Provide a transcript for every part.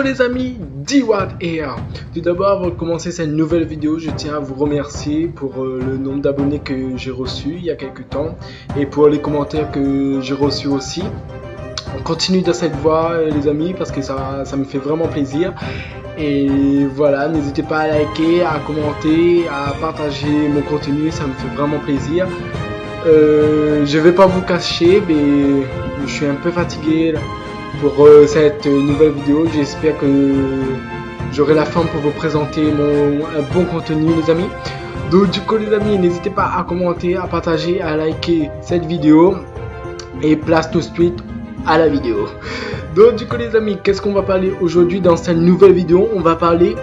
les amis, D-Watt here. Tout d'abord, avant de commencer cette nouvelle vidéo, je tiens à vous remercier pour le nombre d'abonnés que j'ai reçu il y a quelques temps et pour les commentaires que j'ai reçus aussi. On continue dans cette voie les amis parce que ça me fait vraiment plaisir. Et voilà, n'hésitez pas à liker, à commenter, à partager mon contenu, ça me fait vraiment plaisir. Je vais pas vous cacher, mais je suis un peu fatigué là, pour cette nouvelle vidéo. J'espère que j'aurai la forme pour vous présenter un bon contenu les amis. Donc du coup les amis, n'hésitez pas à commenter, à partager, à liker cette vidéo. Et place tout de suite à la vidéo. Donc du coup les amis, qu'est-ce qu'on va parler aujourd'hui dans cette nouvelle vidéo? On va parler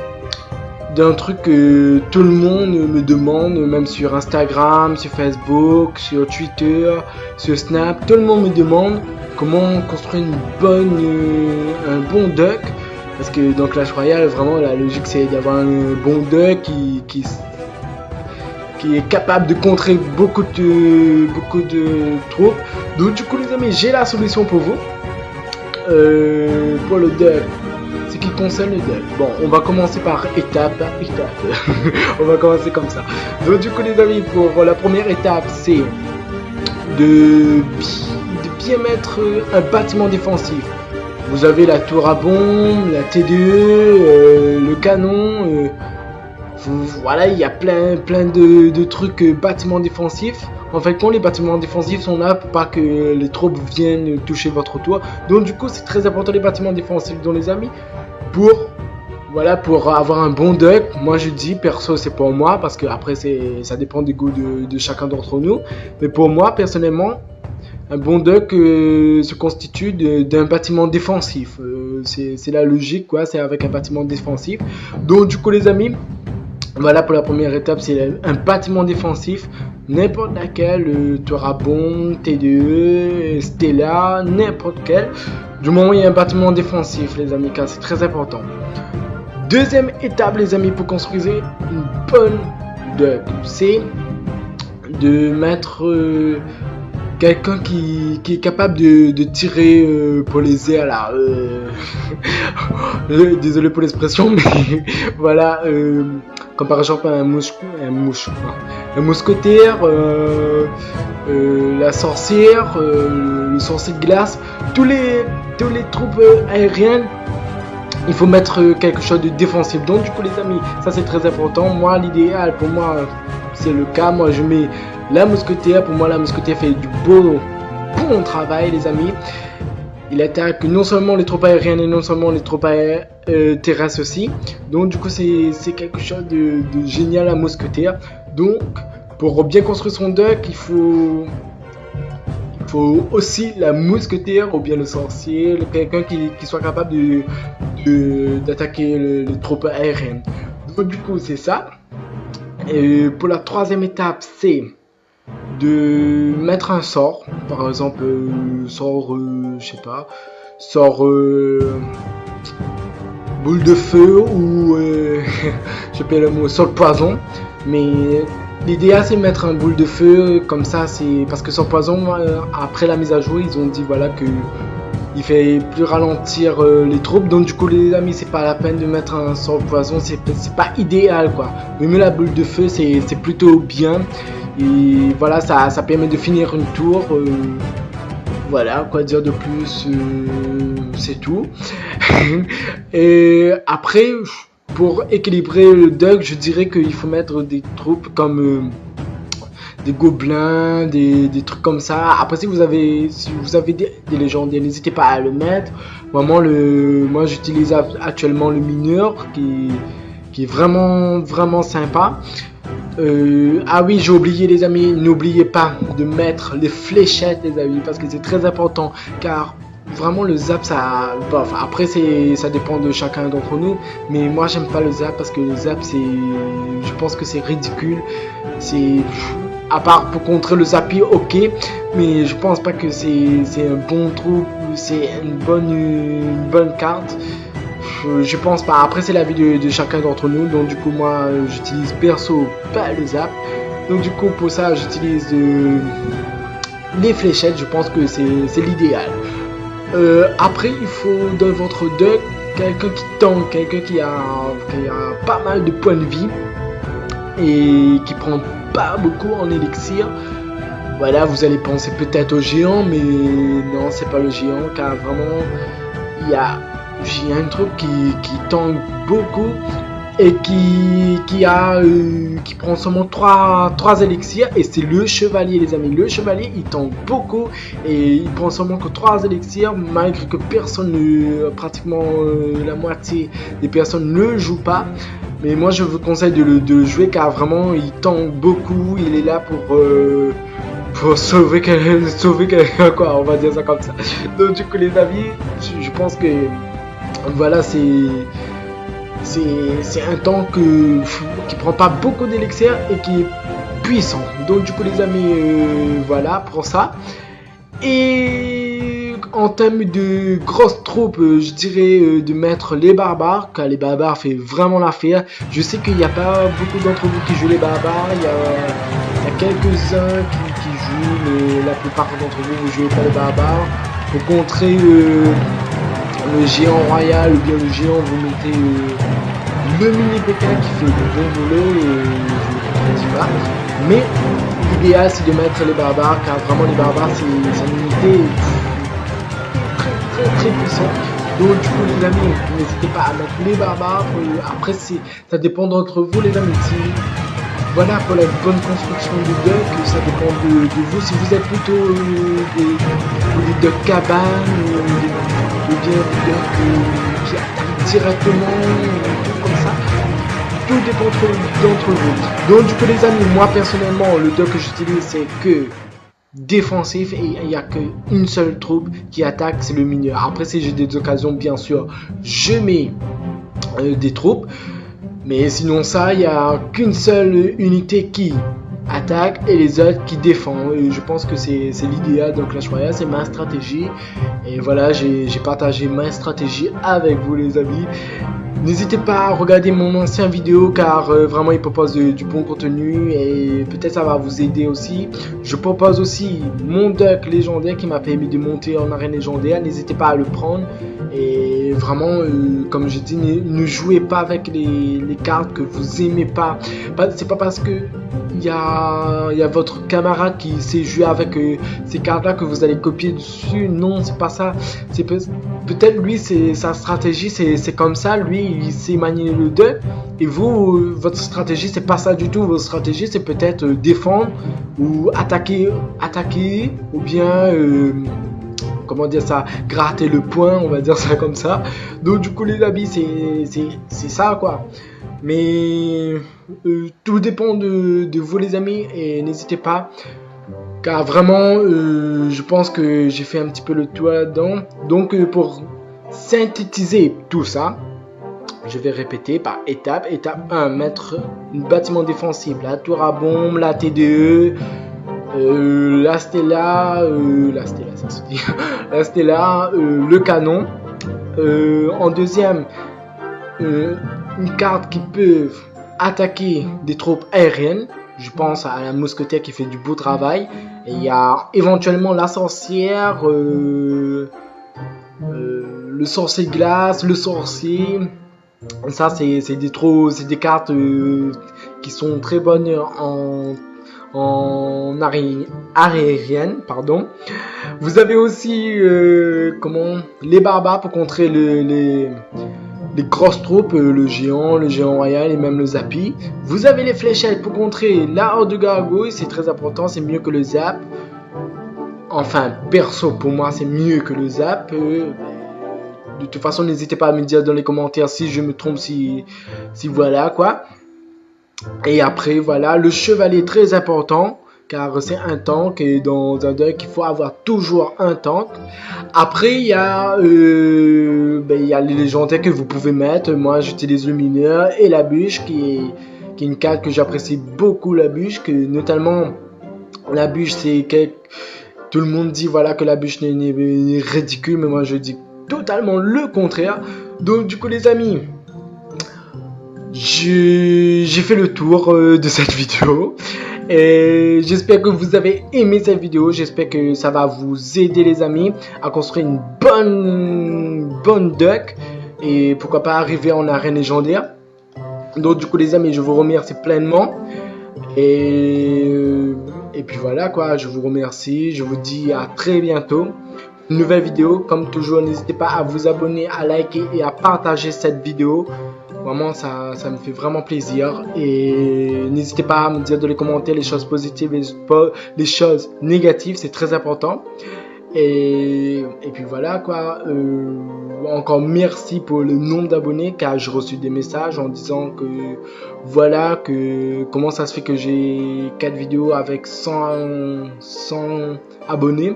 d'un truc que tout le monde me demande, même sur Instagram, sur Facebook, sur Twitter, sur Snap. Tout le monde me demande comment construire un bon deck. Parce que dans Clash Royale, vraiment la logique c'est d'avoir un bon deck qui est capable de contrer beaucoup de troupes. Donc du coup les amis, j'ai la solution pour vous. Pour le deck, ce qui concerne le deck. Bon, on va commencer par étape par étape. On va commencer comme ça. Donc du coup les amis, pour la première étape, c'est de bien mettre un bâtiment défensif. Vous avez la tour à bombe, la TDE, le canon. Voilà, il y a plein de trucs bâtiments défensifs. En fait, quand les bâtiments défensifs sont là pour pas que les troupes viennent toucher votre tour. Donc du coup, c'est très important les bâtiments défensifs dans les amis. Pour avoir un bon deck. Moi je dis perso, c'est pour moi parce que après ça dépend des goûts de chacun d'entre nous. Mais pour moi personnellement, un bon deck se constitue d'un bâtiment défensif. C'est la logique quoi, c'est avec un bâtiment défensif. Donc du coup les amis, voilà pour la première étape, c'est un bâtiment défensif, n'importe laquelle, Torabon, TDE, Stella, n'importe quel. Du moment où il y a un bâtiment défensif les amis, car c'est très important. Deuxième étape les amis pour construire une bonne deck, c'est de mettre quelqu'un qui est capable de tirer pour les airs là. Désolé pour l'expression, mais voilà. Comme par exemple un mousquetaire, la sorcière, le sorcier de glace, tous les troupes aériennes. Il faut mettre quelque chose de défensif. Donc du coup les amis, ça c'est très important. Moi l'idéal pour moi c'est le cas. Moi je mets la mousquetaire. Pour moi la mousquetaire fait du bon travail les amis. Il attaque non seulement les troupes aériennes et non seulement les troupes terrestres aussi. Donc du coup c'est quelque chose de génial la mousquetaire. Donc pour bien construire son deck, il faut aussi la mousquetaire ou bien le sorcier, quelqu'un qui soit capable d'attaquer les troupes aériennes. Donc du coup c'est ça. Et pour la troisième étape, c'est de mettre un sort, par exemple sort je sais pas, sort boule de feu ou je sais pas le mot, sort de poison. Mais l'idéal c'est mettre un boule de feu comme ça, c'est parce que sort poison après la mise à jour ils ont dit voilà que il fait plus ralentir les troupes. Donc du coup les amis, c'est pas la peine de mettre un sort poison, c'est pas idéal quoi. Mais la boule de feu c'est plutôt bien. Et voilà, ça permet de finir une tour. Voilà, quoi dire de plus, c'est tout. Et après, pour équilibrer le deck, je dirais qu'il faut mettre des troupes comme des gobelins, des trucs comme ça. Après si vous avez des légendaires, n'hésitez pas à le mettre. Moi j'utilise actuellement le mineur qui est vraiment sympa. Ah oui, j'ai oublié les amis, n'oubliez pas de mettre les fléchettes les amis, parce que c'est très important, car vraiment le zap ça, bof, après ça dépend de chacun d'entre nous, mais moi j'aime pas le zap parce que le zap je pense que c'est ridicule, à part pour contrer le zappy ok, mais je pense pas que c'est un bon trou, c'est une bonne carte. Je pense pas, après c'est l'avis de chacun d'entre nous. Donc du coup moi j'utilise perso pas le zap. Donc du coup pour ça j'utilise les fléchettes. Je pense que c'est l'idéal. Après il faut dans votre deck quelqu'un qui tank, quelqu'un qui a pas mal de points de vie et qui prend pas beaucoup en élixir. Voilà, vous allez penser peut-être au géant, mais non, c'est pas le géant, car vraiment, il y a un truc qui tank beaucoup et qui prend seulement 3 élixirs, et c'est le chevalier, les amis. Le chevalier, il tank beaucoup et il prend seulement que 3 élixirs, malgré que personne, pratiquement la moitié des personnes ne jouent pas. Mais moi, je vous conseille de le jouer, car vraiment, il tank beaucoup. Il est là pour sauver quelqu'un, quoi, on va dire ça comme ça. Donc du coup, les amis, je pense que voilà, c'est un tank qui prend pas beaucoup d'élixir et qui est puissant. Donc du coup, les amis, voilà pour ça. Et en termes de grosses troupes, je dirais de mettre les barbares, car les barbares fait vraiment l'affaire. Je sais qu'il n'y a pas beaucoup d'entre vous qui jouent les barbares, il y a quelques-uns qui jouent, mais la plupart d'entre vous ne jouez pas les barbares. Pour contrer le géant royal ou bien le géant, vous mettez le mini Pékin qui fait de bon boulot, je ne dis pas. Mais l'idéal, c'est de mettre les barbares, car vraiment les barbares, c'est une unité très puissante. Donc du coup, les amis, n'hésitez pas à mettre les barbares. Après, ça dépend d'entre vous, les amis. Voilà, pour la bonne construction du deck, ça dépend de vous. Si vous êtes plutôt des decks cabane, ou bien des decks qui attaquent directement, comme ça, tout dépend d'entre vous. Donc du coup, les amis, moi personnellement, le deck que j'utilise, c'est que défensif, et il n'y a qu'une seule troupe qui attaque, c'est le mineur. Après, si j'ai des occasions, bien sûr, je mets des troupes. Mais sinon ça, il n'y a qu'une seule unité qui attaque et les autres qui défendent. Et je pense que c'est l'idéal dans Clash Royale, c'est ma stratégie. Et voilà, j'ai partagé ma stratégie avec vous, les amis. N'hésitez pas à regarder mon ancien vidéo, car vraiment il propose du bon contenu et peut-être ça va vous aider aussi. Je propose aussi mon deck légendaire qui m'a permis de monter en arène légendaire. N'hésitez pas à le prendre. Et vraiment, comme je dis, ne jouez pas avec les cartes que vous aimez pas. C'est pas parce que il y a votre camarade qui sait jouer avec ces cartes là que vous allez copier dessus. Non, c'est pas ça. C'est peut-être lui, c'est sa stratégie, c'est comme ça. Lui, il sait manier le deck. Et vous, votre stratégie, c'est pas ça du tout. Votre stratégie, c'est peut-être défendre ou attaquer, ou bien comment dire ça, gratter le point, on va dire ça comme ça. Donc du coup, les amis, c'est ça, quoi. Mais tout dépend de vous, les amis, et n'hésitez pas, car vraiment je pense que j'ai fait un petit peu le tour là-dedans. Donc pour synthétiser tout ça, je vais répéter par étape. Étape 1, mettre un bâtiment défensif, la tour à bombe, la TDE, la Stella, ça se dit, la Stella, le canon. En deuxième, une carte qui peut attaquer des troupes aériennes. Je pense à la mousquetaire qui fait du beau travail. Et il y a éventuellement la sorcière, le sorcier glace, le sorcier. Ça, c'est des cartes qui sont très bonnes en aérienne, pardon. Vous avez aussi les barbares pour contrer les grosses troupes, le géant royal et même le zappy. Vous avez les fléchettes pour contrer la horde de gargouilles, c'est très important, c'est mieux que le zap. Enfin, perso, pour moi, c'est mieux que le zap. De toute façon, n'hésitez pas à me dire dans les commentaires si je me trompe, si voilà, quoi. Et après, voilà, le chevalier, très important, car c'est un tank, et dans un deck, il faut avoir toujours un tank. Après, il y a les légendaires que vous pouvez mettre. Moi, j'utilise le mineur et la bûche, qui est une carte que j'apprécie beaucoup, la bûche, que notamment, la bûche, c'est tout le monde dit, voilà, que la bûche est ridicule, mais moi, je dis totalement le contraire. Donc, du coup, les amis, j'ai fait le tour de cette vidéo et j'espère que vous avez aimé cette vidéo. J'espère que ça va vous aider, les amis, à construire une bonne deck. et pourquoi pas arriver en arène légendaire. Donc du coup les amis, je vous remercie pleinement et puis voilà quoi, je vous remercie, je vous dis à très bientôt. Une nouvelle vidéo, comme toujours, n'hésitez pas à vous abonner, à liker et à partager cette vidéo. Vraiment, ça me fait vraiment plaisir. Et n'hésitez pas à me dire dans les commentaires les choses positives, les choses négatives, c'est très important. Et puis voilà quoi. Encore merci pour le nombre d'abonnés, car j'ai reçu des messages en disant que voilà, que comment ça se fait que j'ai 4 vidéos avec 100 abonnés.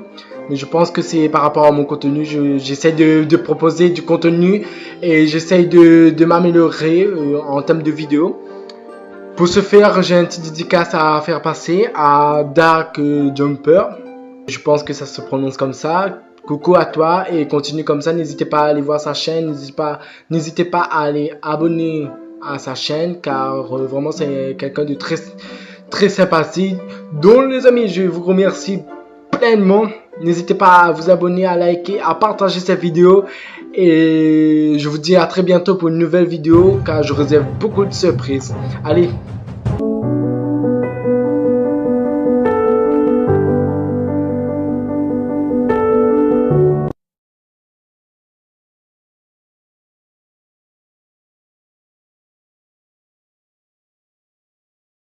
Mais je pense que c'est par rapport à mon contenu. J'essaie de proposer du contenu et j'essaie de m'améliorer en termes de vidéos. Pour ce faire, j'ai une petite dédicace à faire passer à Dark Jumper. Je pense que ça se prononce comme ça. Coucou à toi et continue comme ça. N'hésitez pas à aller voir sa chaîne. N'hésitez pas à aller abonner à sa chaîne, car vraiment c'est quelqu'un de très sympathique. Donc les amis, je vous remercie pleinement. N'hésitez pas à vous abonner, à liker, à partager cette vidéo. Et je vous dis à très bientôt pour une nouvelle vidéo, car je réserve beaucoup de surprises. Allez,